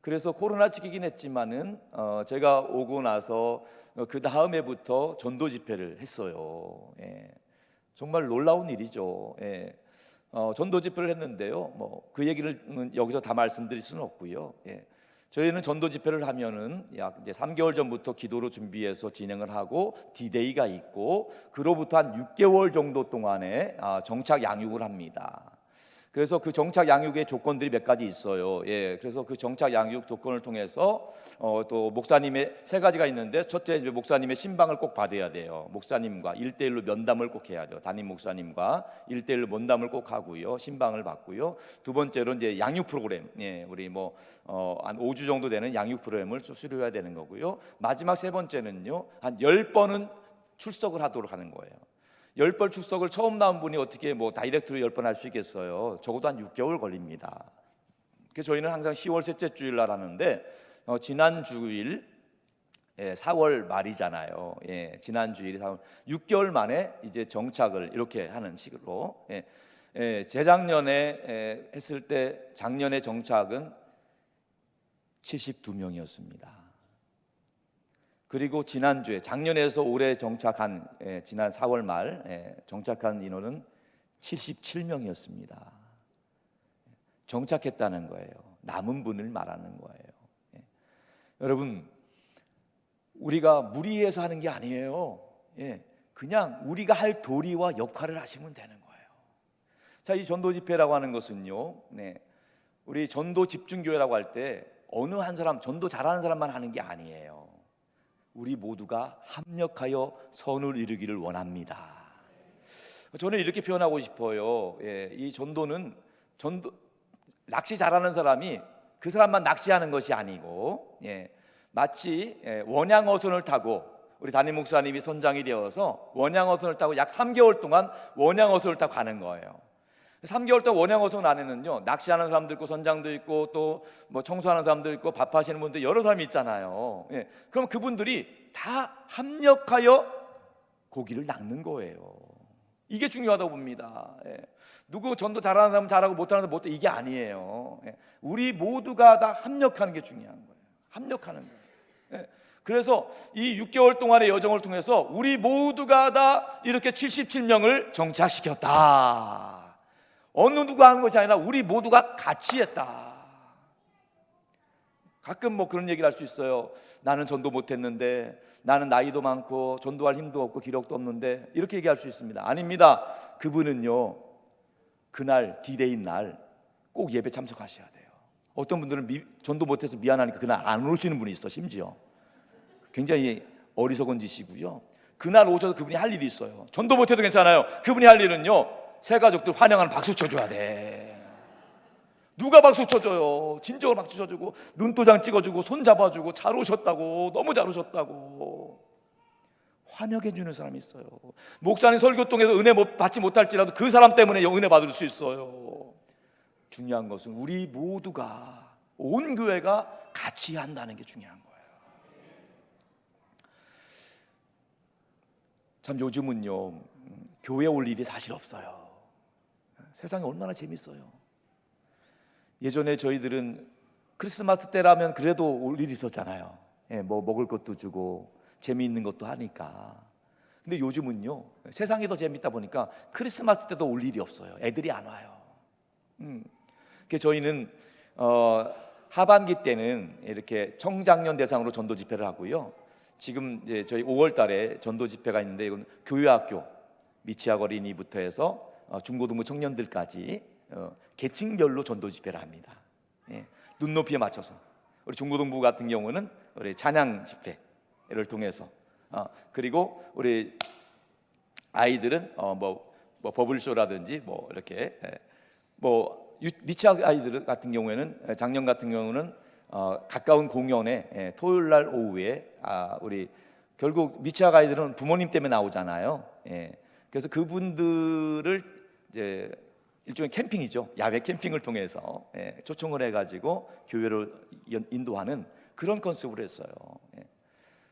S1: 그래서 코로나 시기긴 했지만은 제가 오고 나서 그 다음 해부터 전도 집회를 했어요. 정말 놀라운 일이죠. 전도 집회를 했는데요, 뭐 그 얘기를 여기서 다 말씀드릴 수는 없고요. 저희는 전도 집회를 하면은 약 이제 3개월 전부터 기도로 준비해서 진행을 하고 디데이가 있고, 그로부터 한 6개월 정도 동안에 정착 양육을 합니다. 그래서 그 정착 양육의 조건들이 몇 가지 있어요. 그래서 그 정착 양육 조건을 통해서 또 목사님의 3가지가 있는데, 첫째, 목사님의 신방을 꼭 받아야 돼요. 목사님과 1대1로 면담을 꼭 해야 돼요. 담임 목사님과 1대1로 면담을 꼭 하고요, 신방을 받고요. 두 번째로 이제 양육 프로그램, 우리 한 5주 정도 되는 양육 프로그램을 수료해야 되는 거고요. 마지막 3번째는요, 한 10번은 출석을 하도록 하는 거예요. 10번 출석을 처음 나온 분이 어떻게 다이렉트로 10번 할 수 있겠어요? 적어도 한 6개월 걸립니다. 그래서 저희는 항상 10월 셋째 주일 날 하는데, 지난 주일 4월 말이잖아요. 지난 주일이 4월, 6개월 만에 이제 정착을 이렇게 하는 식으로. 재작년에 했을 때 작년에 정착은 72명이었습니다. 그리고 지난주에 작년에서 올해 정착한 지난 4월 말 정착한 인원은 77명이었습니다. 정착했다는 거예요. 남은 분을 말하는 거예요. 여러분, 우리가 무리해서 하는 게 아니에요. 그냥 우리가 할 도리와 역할을 하시면 되는 거예요. 자, 이 전도 집회라고 하는 것은요, 우리 전도 집중교회라고 할 때 어느 한 사람, 전도 잘하는 사람만 하는 게 아니에요. 우리 모두가 합력하여 선을 이루기를 원합니다. 저는 이렇게 표현하고 싶어요. 이 전도는 낚시 잘하는 사람이 그 사람만 낚시하는 것이 아니고, 마치 원양어선을 타고, 우리 담임 목사님이 선장이 되어서 원양어선을 타고 약 3개월 동안 원양어선을 타고 가는 거예요. 3개월 동안 원양어선 안에는요, 낚시하는 사람도 있고 선장도 있고 또 뭐 청소하는 사람도 있고 밥하시는 분들 여러 사람이 있잖아요. 예. 그럼 그분들이 다 합력하여 고기를 낚는 거예요. 이게 중요하다고 봅니다. 예. 누구 전도 잘하는 사람은 잘하고 못하는 사람은 못해, 이게 아니에요. 예. 우리 모두가 다 합력하는 게 중요한 거예요. 합력하는 거예요. 예. 그래서 이 6개월 동안의 여정을 통해서 우리 모두가 다 이렇게 77명을 정착시켰다. 어느 누가 하는 것이 아니라 우리 모두가 같이 했다. 가끔 뭐 그런 얘기를 할 수 있어요. 나는 전도 못했는데, 나는 나이도 많고 전도할 힘도 없고 기록도 없는데, 이렇게 얘기할 수 있습니다. 아닙니다. 그분은요, 그날 디데이인 날 꼭 예배 참석하셔야 돼요. 어떤 분들은 전도 못해서 미안하니까 그날 안 오시는 분이 있어. 심지어 굉장히 어리석은 짓이고요. 그날 오셔서 그분이 할 일이 있어요. 전도 못해도 괜찮아요. 그분이 할 일은요, 새 가족들 환영하는 박수 쳐줘야 돼. 누가 박수 쳐줘요? 진정으로 박수 쳐주고 눈도장 찍어주고 손 잡아주고 잘 오셨다고, 너무 잘 오셨다고 환영해 주는 사람이 있어요. 목사님 설교통에서 은혜 받지 못할지라도 그 사람 때문에 은혜 받을 수 있어요. 중요한 것은 우리 모두가, 온 교회가 같이 한다는 게 중요한 거예요. 참 요즘은요, 교회 올 일이 사실 없어요. 세상이 얼마나 재밌어요. 예전에 저희들은 크리스마스 때라면 그래도 올 일이 있었잖아요. 예, 뭐 먹을 것도 주고 재미있는 것도 하니까. 근데 요즘은요, 세상이 더 재밌다 보니까 크리스마스 때도 올 일이 없어요. 애들이 안 와요. 그래서 저희는 하반기 때는 이렇게 청장년 대상으로 전도 집회를 하고요. 지금 이제 저희 5월 달에 전도 집회가 있는데, 이건 교회학교 미취학 어린이부터 해서 중고등부 청년들까지 계층별로 전도 집회를 합니다. 예, 눈높이에 맞춰서. 우리 중고등부 같은 경우는 우리 찬양 집회를 통해서, 그리고 우리 아이들은 뭐 버블쇼라든지 뭐 이렇게, 뭐 미취학 아이들 같은 경우에는, 작년 같은 경우는 가까운 공연에 토요일 날 오후에, 우리 결국 미취학 아이들은 부모님 때문에 나오잖아요. 예, 그래서 그분들을 이제 일종의 캠핑이죠. 야외 캠핑을 통해서 초청을 해가지고 교회로 인도하는 그런 컨셉으로 했어요.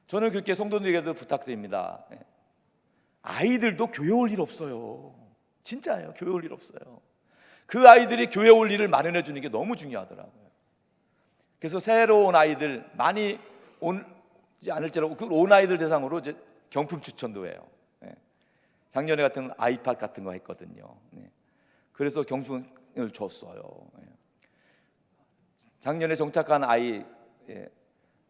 S1: 저는 그렇게 성도들에게도 부탁드립니다. 아이들도 교회 올 일 없어요. 진짜예요. 교회 올 일 없어요. 그 아이들이 교회 올 일을 마련해 주는 게 너무 중요하더라고요. 그래서 새로운 아이들 많이 오지 않을지라도 그 온 아이들 대상으로 이제 경품 추천도 해요. 작년에 같은 아이팟 같은 거 했거든요. 그래서 경품을 줬어요. 작년에 정착한 아이,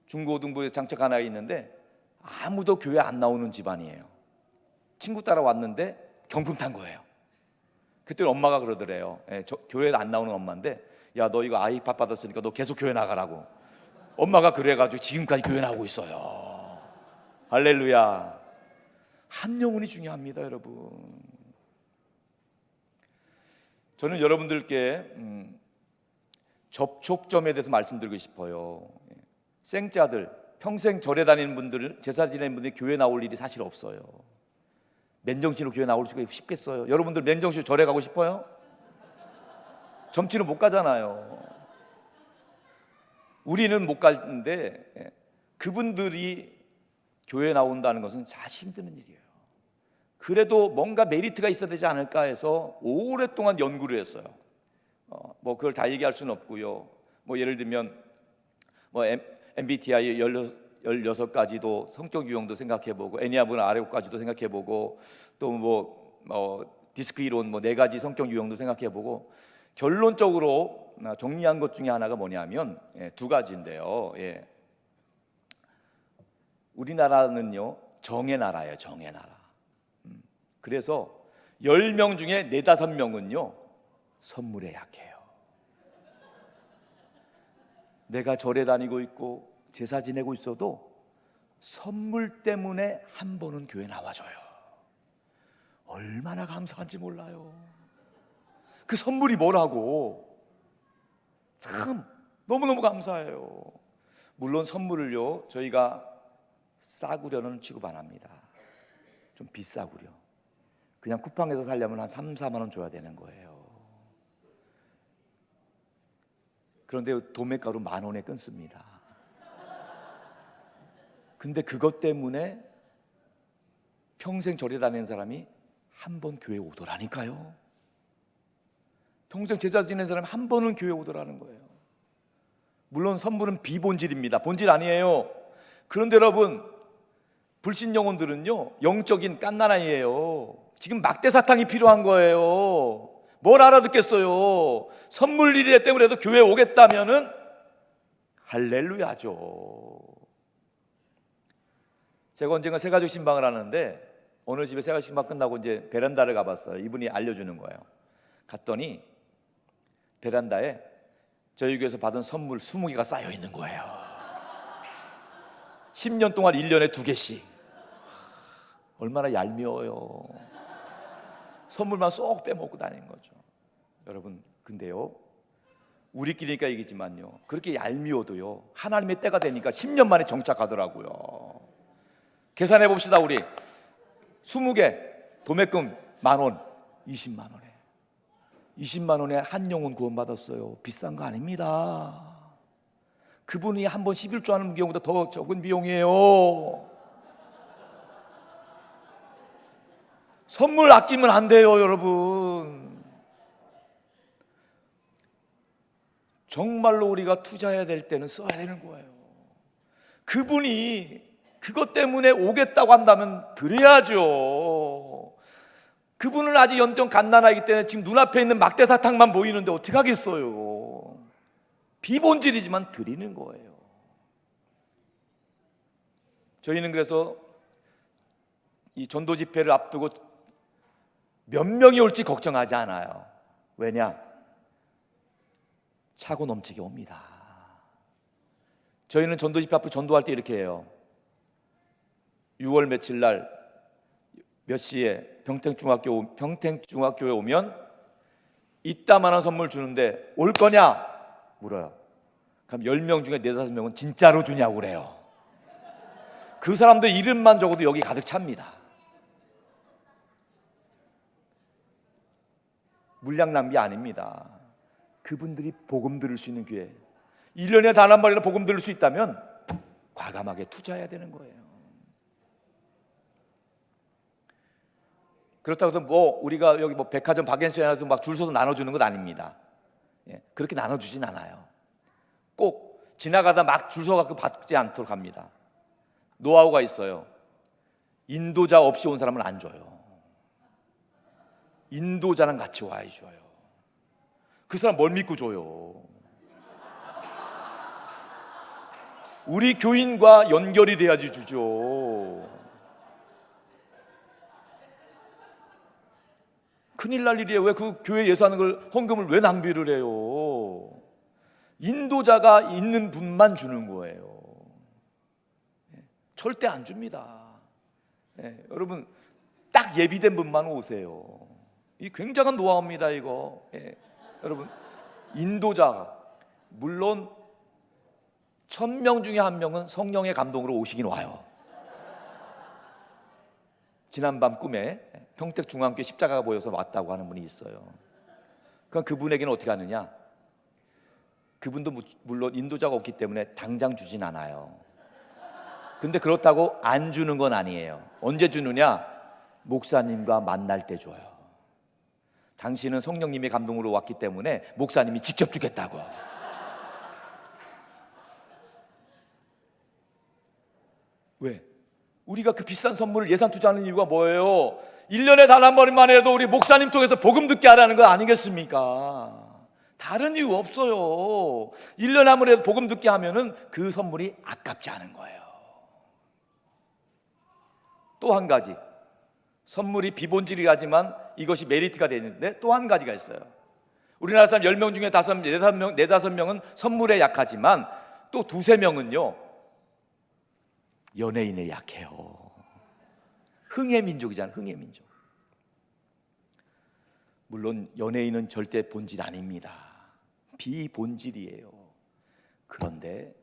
S1: 중고등부에 정착한 아이 있는데 아무도 교회 안 나오는 집안이에요. 친구 따라 왔는데 경품 탄 거예요. 그때 엄마가 그러더래요. 교회 안 나오는 엄마인데, 야, 너 이거 아이팟 받았으니까 너 계속 교회 나가라고. 엄마가 그래가지고 지금까지 교회 나오고 있어요. 할렐루야. 한 영혼이 중요합니다, 여러분. 저는 여러분들께 접촉점에 대해서 말씀드리고 싶어요. 생자들, 평생 절에 다니는 분들, 제사 지내는 분들이 교회 나올 일이 사실 없어요. 맨정신으로 교회 나올 수가 쉽겠어요? 여러분들 맨정신으로 절에 가고 싶어요? 점치는 못 가잖아요. 우리는 못 가는데 그분들이 교회 나온다는 것은 사실 힘든 일이에요. 그래도 뭔가 메리트가 있어야 되지 않을까 해서 오랫동안 연구를 했어요. 뭐 그걸 다 얘기할 수는 없고요. 뭐 예를 들면 뭐 MBTI 16가지도 성격 유형도 생각해보고, 애니아그램 R5까지도 생각해보고, 또 뭐 디스크 이론 뭐 4가지 성격 유형도 생각해보고, 결론적으로 정리한 것 중에 하나가 뭐냐면 2가지인데요. 우리나라는요, 정의 나라예요. 정의 나라. 그래서 10명 중에 4, 5명은요 선물에 약해요. 내가 절에 다니고 있고 제사 지내고 있어도 선물 때문에 한 번은 교회 나와줘요. 얼마나 감사한지 몰라요. 그 선물이 뭐라고. 참 너무너무 감사해요. 물론 선물을요, 저희가 싸구려는 취급 안 합니다. 좀 비싸구려. 그냥 쿠팡에서 살려면 한 3, 4만 원 줘야 되는 거예요. 그런데 도매가루 10,000원에 끊습니다. 근데 그것 때문에 평생 절에 다니는 사람이 한 번 교회 오더라니까요. 평생 제자 지낸 사람이 한 번은 교회 오더라는 거예요. 물론 선물은 비본질입니다. 본질 아니에요. 그런데 여러분, 불신 영혼들은요, 영적인 깐나라이에요. 지금 막대 사탕이 필요한 거예요. 뭘 알아듣겠어요. 선물 일이기 때문에도 교회 오겠다면은 할렐루야죠. 제가 언젠가 새가족 신방을 하는데 어느 집에 새가족 신방 끝나고 이제 베란다를 가봤어요. 이분이 알려주는 거예요. 갔더니 베란다에 저희 교회에서 받은 선물 20개가 쌓여 있는 거예요. 10년 동안 1년에 2개씩. 얼마나 얄미워요. 선물만 쏙 빼먹고 다니는 거죠. 여러분, 근데요, 우리끼리니까 얘기지만요, 그렇게 얄미워도요, 하나님의 때가 되니까 10년 만에 정착하더라고요. 계산해 봅시다. 우리 20개 도매금 10,000원, 20만 원에 20만 원에 한 영혼 구원받았어요. 비싼 거 아닙니다. 그분이 한 번 11조 하는 경우보다 더 적은 비용이에요. 선물 아끼면 안 돼요, 여러분. 정말로 우리가 투자해야 될 때는 써야 되는 거예요. 그분이 그것 때문에 오겠다고 한다면 드려야죠. 그분은 아직 연정 갓난아이기 때문에 지금 눈앞에 있는 막대 사탕만 보이는데 어떻게 하겠어요. 비본질이지만 드리는 거예요. 저희는 그래서 이 전도 집회를 앞두고 몇 명이 올지 걱정하지 않아요. 왜냐? 차고 넘치게 옵니다. 저희는 전도 집회 앞으로 전도할 때 이렇게 해요. 6월 며칠 날 몇 시에 평택중학교에 오면 이따만한 선물 주는데 올 거냐? 물어요. 그럼 10명 중에 4, 5명은 진짜로 주냐고 그래요. 그 사람들 이름만 적어도 여기 가득 찹니다. 물량 낭비 아닙니다. 그분들이 복음 들을 수 있는 기회, 1년에 단 한 번이라도 복음 들을 수 있다면 과감하게 투자해야 되는 거예요. 그렇다고 해서 우리가 여기 백화점 박앤스에서 막 줄 서서 나눠주는 것 아닙니다. 그렇게 나눠주진 않아요. 꼭 지나가다 막 줄 서갖고 받지 않도록 합니다. 노하우가 있어요. 인도자 없이 온 사람은 안 줘요. 인도자랑 같이 와야 줘요. 그 사람 뭘 믿고 줘요? 우리 교인과 연결이 돼야지 주죠. 큰일 날 일이에요. 왜 그 교회 예산을 헌금을 왜 낭비를 해요? 인도자가 있는 분만 주는 거예요. 절대 안 줍니다. 여러분, 딱 예비된 분만 오세요. 이 굉장한 노하우입니다, 이거. 여러분, 인도자가 물론 1,000명 중에 1명은 성령의 감동으로 오시긴 와요. 지난밤 꿈에 평택중앙교회 십자가가 보여서 왔다고 하는 분이 있어요. 그럼 그분에게는 어떻게 하느냐? 그분도 물론 인도자가 없기 때문에 당장 주진 않아요. 근데 그렇다고 안 주는 건 아니에요. 언제 주느냐? 목사님과 만날 때 줘요. 당신은 성령님의 감동으로 왔기 때문에 목사님이 직접 주겠다고. 왜? 우리가 그 비싼 선물을 예산 투자하는 이유가 뭐예요? 1년에 단 한 번만 해도 우리 목사님 통해서 복음 듣게 하라는 거 아니겠습니까? 다른 이유 없어요. 1년에 한 번 해도 복음 듣게 하면은 그 선물이 아깝지 않은 거예요. 또 한 가지, 선물이 비본질이라지만 이것이 메리트가 되는데 또 한 가지가 있어요. 우리나라 사람 10명 중에 4-5명은 선물에 약하지만 또 2-3명은요 연예인에 약해요. 흥의 민족이잖아요. 흥의 민족. 물론 연예인은 절대 본질 아닙니다. 비본질이에요. 그런데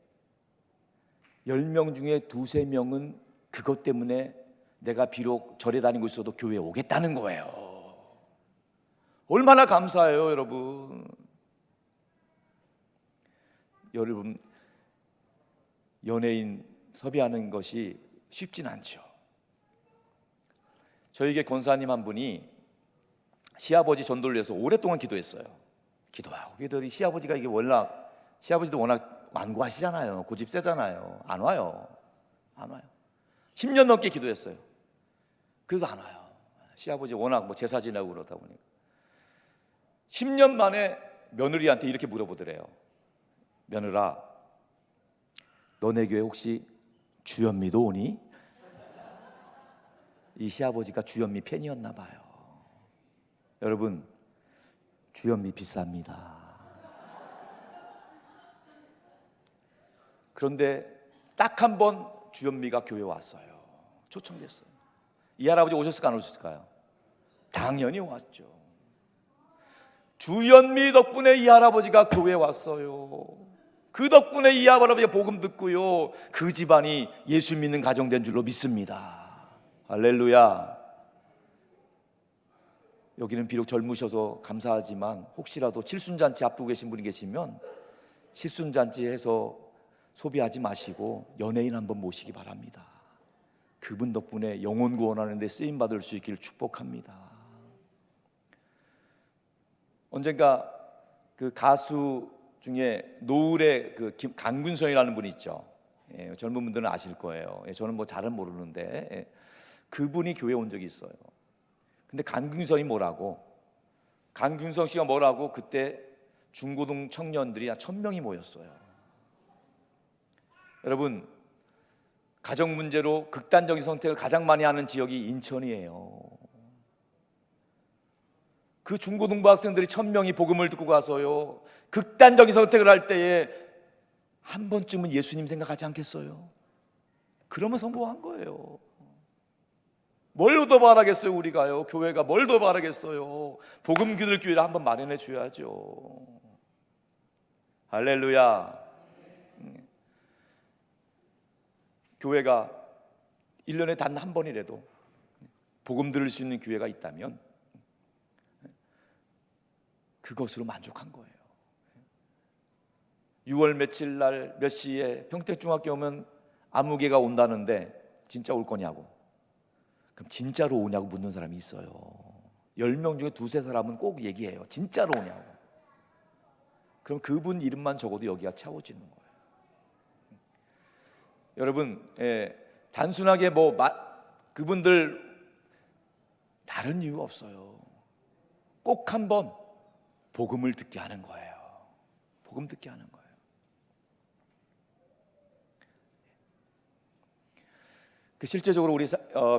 S1: 10명 중에 2-3명은 그것 때문에 내가 비록 절에 다니고 있어도 교회에 오겠다는 거예요. 얼마나 감사해요, 여러분. 여러분, 연예인 섭외하는 것이 쉽진 않죠. 저에게 권사님 한 분이 시아버지 전도를 위해서 오랫동안 기도했어요. 기도하고 기도하니 시아버지가 이게 시아버지도 워낙 완고하시잖아요. 고집 세잖아요. 안 와요. 10년 넘게 기도했어요. 그래도 안 와요. 시아버지 워낙 뭐 제사 지내고 그러다 보니까 10년 만에 며느리한테 이렇게 물어보더래요. 며느라, 너네 교회 혹시 주현미도 오니? 이 시아버지가 주현미 팬이었나 봐요. 여러분, 주현미 비쌉니다. 그런데 딱 한 번 주현미가 교회 왔어요. 초청됐어요. 이 할아버지 오셨을까 안 오셨을까요? 당연히 왔죠. 주현미 덕분에 이 할아버지가 교회에 왔어요. 그 덕분에 이 할아버지가 복음 듣고요, 그 집안이 예수 믿는 가정 된 줄로 믿습니다. 할렐루야. 여기는 비록 젊으셔서 감사하지만 혹시라도 칠순잔치 앞두고 계신 분이 계시면 칠순잔치 해서 소비하지 마시고 연예인 한번 모시기 바랍니다. 그분 덕분에 영혼 구원하는 데 쓰임 받을 수 있기를 축복합니다. 언젠가 그 가수 중에 노을의 그 강균성이라는 분이 있죠. 예, 젊은 분들은 아실 거예요. 예, 저는 뭐 잘은 모르는데 그분이 교회 온 적이 있어요. 근데 강균성 씨가 뭐라고 그때 중고등 청년들이 한 1000명이 모였어요. 여러분, 가정 문제로 극단적인 선택을 가장 많이 하는 지역이 인천이에요. 그 중고등부 학생들이 1000명이 복음을 듣고 가서요, 극단적인 선택을 할 때에 한 번쯤은 예수님 생각하지 않겠어요? 그러면 성공한 거예요. 뭘 더 바라겠어요? 우리가요, 교회가 뭘 더 바라겠어요? 복음 기들 기회를 한번 마련해 줘야죠. 할렐루야. 교회가 1년에 단 한 번이라도 복음 들을 수 있는 기회가 있다면 그것으로 만족한 거예요. 6월 며칠 날 몇 시에 평택중학교 오면 아무개가 온다는데 진짜 올 거냐고. 그럼 진짜로 오냐고 묻는 사람이 있어요. 10명 중에 두세 사람은 꼭 얘기해요. 진짜로 오냐고. 그럼 그분 이름만 적어도 여기가 채워지는 거예요. 여러분, 단순하게 그분들 다른 이유 없어요. 꼭 한번 복음을 듣게 하는 거예요. 복음 듣게 하는 거예요. 실제적으로 우리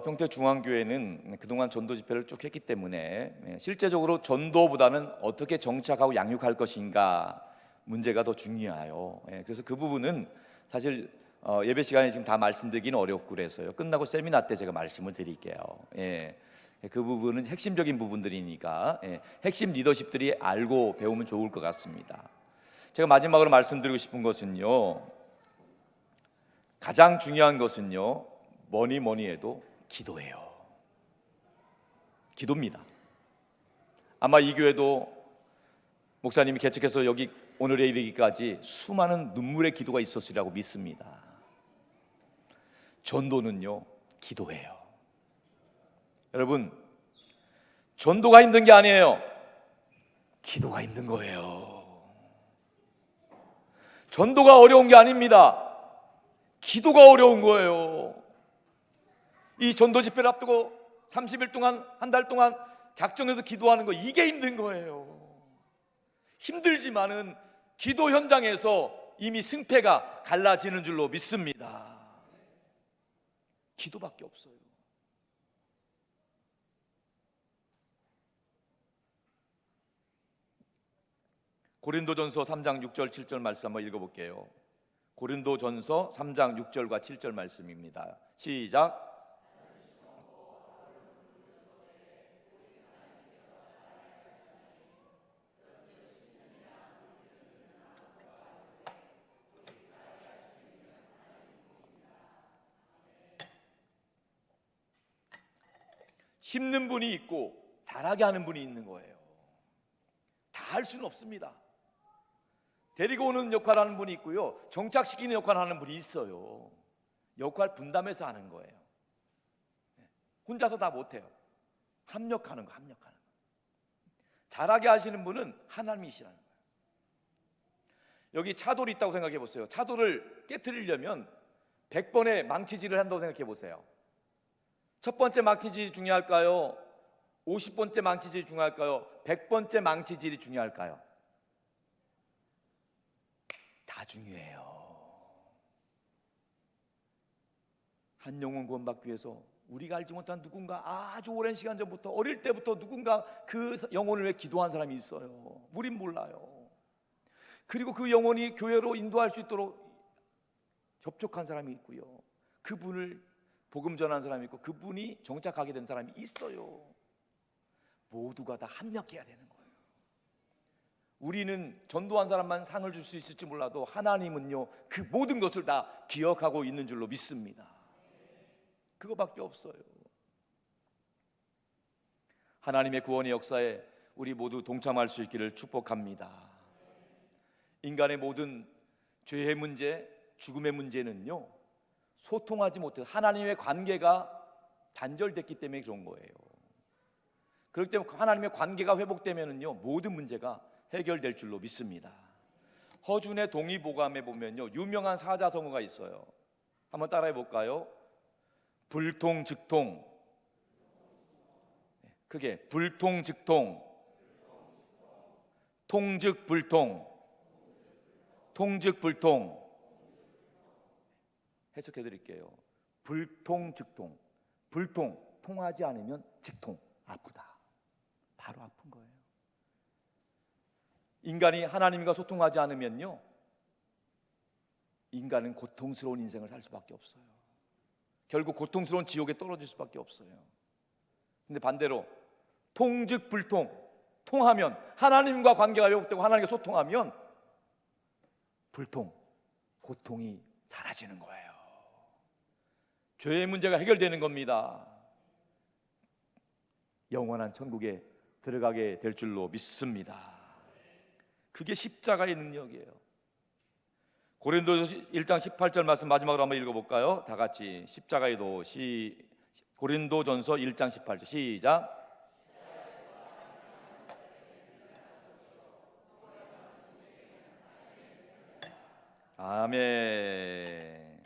S1: 평택중앙교회는 그동안 전도 집회를 쭉 했기 때문에 실제적으로 전도보다는 어떻게 정착하고 양육할 것인가 문제가 더 중요해요. 그래서 그 부분은 사실 예배 시간에 지금 다 말씀드리기는 어렵고 그래서요, 끝나고 세미나 때 제가 말씀을 드릴게요. 그 부분은 핵심적인 부분들이니까 핵심 리더십들이 알고 배우면 좋을 것 같습니다. 제가 마지막으로 말씀드리고 싶은 것은요, 가장 중요한 것은요, 뭐니 해도 기도예요. 기도입니다. 아마 이 교회도 목사님이 개척해서 여기 오늘에 이르기까지 수많은 눈물의 기도가 있었으리라고 믿습니다. 전도는요, 기도예요. 여러분, 전도가 힘든 게 아니에요. 기도가 힘든 거예요. 전도가 어려운 게 아닙니다. 기도가 어려운 거예요. 이 전도 집회를 앞두고 30일 동안, 한 달 동안 작정해서 기도하는 거, 이게 힘든 거예요. 힘들지만은 기도 현장에서 이미 승패가 갈라지는 줄로 믿습니다. 기도밖에 없어요. 고린도전서 3장 6절 7절 말씀 한번 읽어볼게요. 고린도전서 3장 6절과 7절 말씀입니다. 시작. 심는 분이 있고 잘하게 하는 분이 있는 거예요. 다 할 수는 없습니다. 데리고 오는 역할을 하는 분이 있고요, 정착시키는 역할을 하는 분이 있어요. 역할 분담해서 하는 거예요. 혼자서 다 못해요. 합력하는 거. 잘하게 하시는 분은 하나님이시라는 거예요. 여기 차돌이 있다고 생각해 보세요. 차돌을 깨트리려면 100번의 망치질을 한다고 생각해 보세요. 첫 번째 망치질이 중요할까요? 50번째 망치질이 중요할까요? 100번째 망치질이 중요할까요? 다 중요해요. 한 영혼 구원받기 위해서 우리가 알지 못한 누군가 아주 오랜 시간 전부터, 어릴 때부터 누군가 그 영혼을 위해 기도한 사람이 있어요. 우린 몰라요. 그리고 그 영혼이 교회로 인도할 수 있도록 접촉한 사람이 있고요, 그분을 복음 전한 사람이 있고, 그분이 정착하게 된 사람이 있어요. 모두가 다 합력해야 되는 거예요. 우리는 전도한 사람만 상을 줄 수 있을지 몰라도 하나님은요, 그 모든 것을 다 기억하고 있는 줄로 믿습니다. 그거밖에 없어요. 하나님의 구원의 역사에 우리 모두 동참할 수 있기를 축복합니다. 인간의 모든 죄의 문제, 죽음의 문제는요, 소통하지 못해서 하나님의 관계가 단절됐기 때문에 그런 거예요. 그렇기 때문에 하나님의 관계가 회복되면은요, 모든 문제가 해결될 줄로 믿습니다. 허준의 동의보감에 보면요, 유명한 사자성어가 있어요. 한번 따라해 볼까요? 불통즉통. 그게 불통즉통, 통즉불통, 통즉불통. 해석해 드릴게요. 불통즉통. 불통, 통하지 않으면 즉통, 아프다. 바로 아픈 거예요. 인간이 하나님과 소통하지 않으면요, 인간은 고통스러운 인생을 살 수밖에 없어요. 결국 고통스러운 지옥에 떨어질 수밖에 없어요. 근데 반대로 통즉불통, 통하면, 하나님과 관계가 회복되고 하나님과 소통하면 불통, 고통이 사라지는 거예요. 죄의 문제가 해결되는 겁니다. 영원한 천국에 들어가게 될 줄로 믿습니다. 그게 십자가의 능력이에요. 고린도전서 1장 18절 말씀 마지막으로 한번 읽어볼까요? 다 같이 십자가의 도. 고린도전서 1장 18절 시작. 아멘.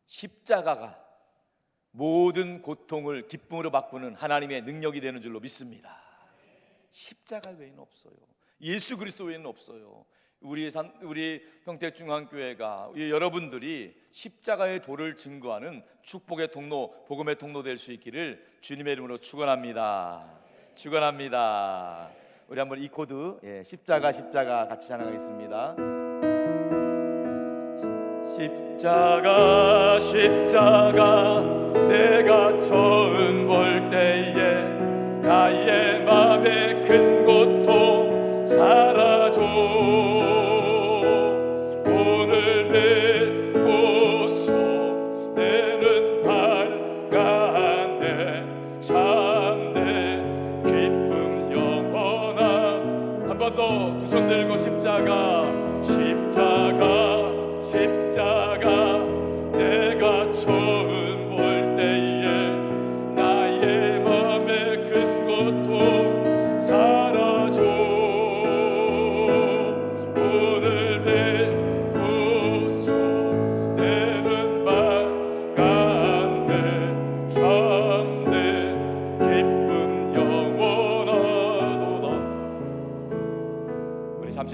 S1: 십자가가 모든 고통을 기쁨으로 바꾸는 하나님의 능력이 되는 줄로 믿습니다. 십자가 외에는 없어요. 예수 그리스도 외에는 없어요. 우리 평택중앙교회가, 여러분들이 십자가의 도를 증거하는 축복의 통로, 복음의 통로 될 수 있기를 주님의 이름으로 축원합니다. 축원합니다. 우리 한번 이 코드, 십자가 같이 찬양하겠습니다. 십자가 내가 처음 볼 때에 나의 맘에 큰 고통 사라져. 오늘 뵙고서 내는 밝았네. 참내 기쁨 영원한. 한 번 더 두 손 들고 십자가